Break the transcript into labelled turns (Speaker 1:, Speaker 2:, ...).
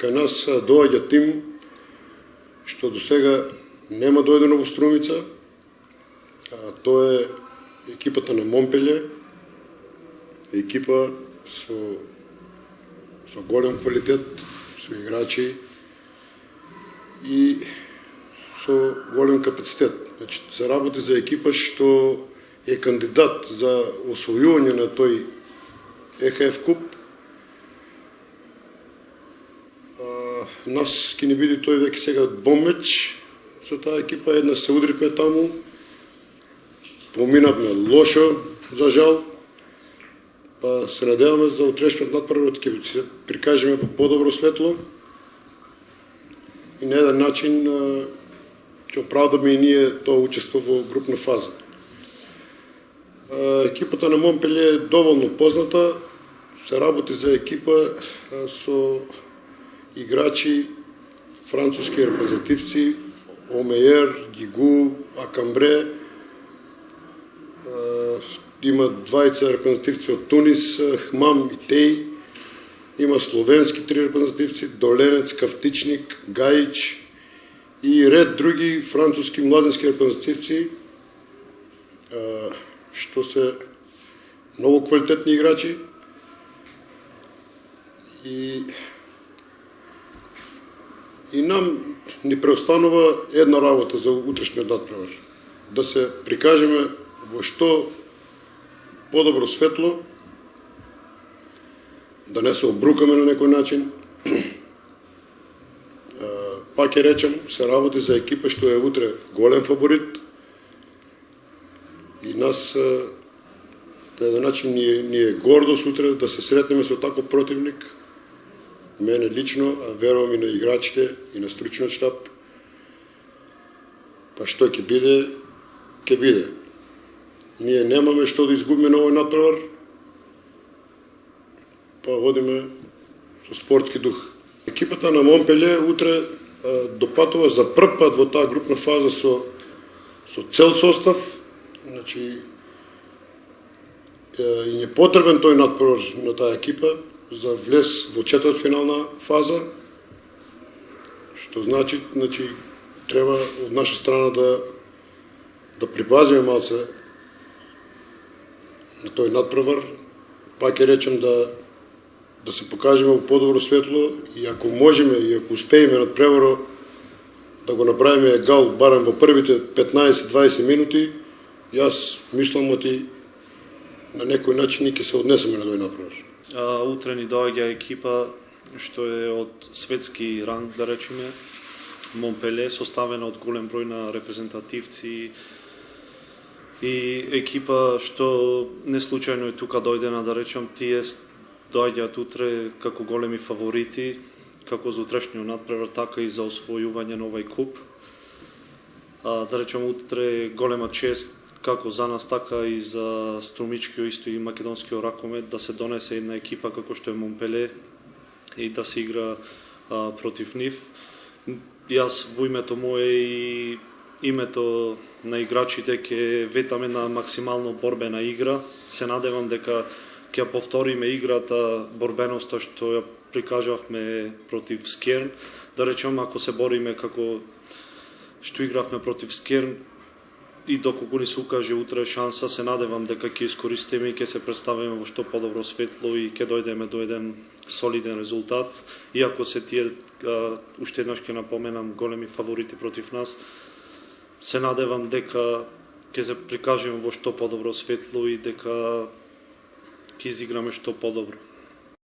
Speaker 1: кај нас доаѓа тим што до сега нема дојдено во Струмица. Тоа е екипата на Момпеле, екипа со голем квалитет, со играчи и со голем капацитет. Значи, се работи за екипа што е кандидат за освојување на тој ЕХФ куп. Нас ќе ни биде тој веќе сега двомеч со таа екипа, една се удрихме таму, поминавме лошо, за жал, па се надеваме за утрешниот натпревар ќе се прикажеме во подобро светло и на еден начин ќе оправдаме и ние тоа учество во групна фаза. Екипата на Момпеле е доволно позната, се работи за екипа со играчи, француски репрезентативци, Омеер, Гигу, Акамбре, има двајца репрезентативци од Тунис, Хмам и Теј, има словенски 3 репрезентативци, Доленец, Кафтичник, Гаич и ред други француски младенски репрезентативци, што се многу квалитетни играчи и нам ни преостанува една работа за утрешниот натпревар. Да се прикажеме во што подобро светло, да не се обрукаме на некој начин. Пак ќе речем, се работи за екипа што е утре голем фаворит и нас на еден начин ни е гордост утре да се сретнеме со таков противник. Мене лично, а верувам и на играчите и на стручниот штаб. Па што ќе биде, ќе биде. Ние немаме што да изгубиме на овој натпревар, па водиме со спортски дух. Екипата на Момпеле утре допатува за прв пат во таа групна фаза со цел состав. Значи, и не потребен тој натпревар на таа екипа за влез во четвртфинална фаза, што значи треба од наша страна да припазиме малце на тој надпревар, пак ќе речем да се покажеме во подобро светло и ако можеме и ако успееме надпреваро да го направиме егал барем во првите 15-20 минути, јас мислам оти на некој начин ќе се однесеме на тој надпревар.
Speaker 2: Утре ни доаѓа екипа што е од светски ранг, да речеме, Момпеле, составена од голем број на репрезентативци и екипа што не случајно е тука дојдена, да речем, тие доаѓаат утре како големи фаворити, како за утрешниот надпревар, така и за освојување на овој куп. Да речем, утре голема чест како за нас, така и за струмичкиот исто и македонскиот ракомет да се донесе една екипа како што е Момпеле и да се игра против нив. Јас во името мое и името на играчите ќе ветаме на максимално борбена игра. Се надевам дека ќе повториме играта, борбеноста што ја прикажавме против Скерн. Да речем, ако се бориме како што игравме против Скерн, и доколку ни се укаже утре шанса, се надевам дека ќе искористиме и ќе се представиме во што подобро светло и ќе дојдеме до еден солиден резултат. Иако се тие, уште еднаш ќе напоменам, големи фаворити против нас, се надевам дека ќе се прикажеме во што подобро светло и дека ќе изиграме што подобро.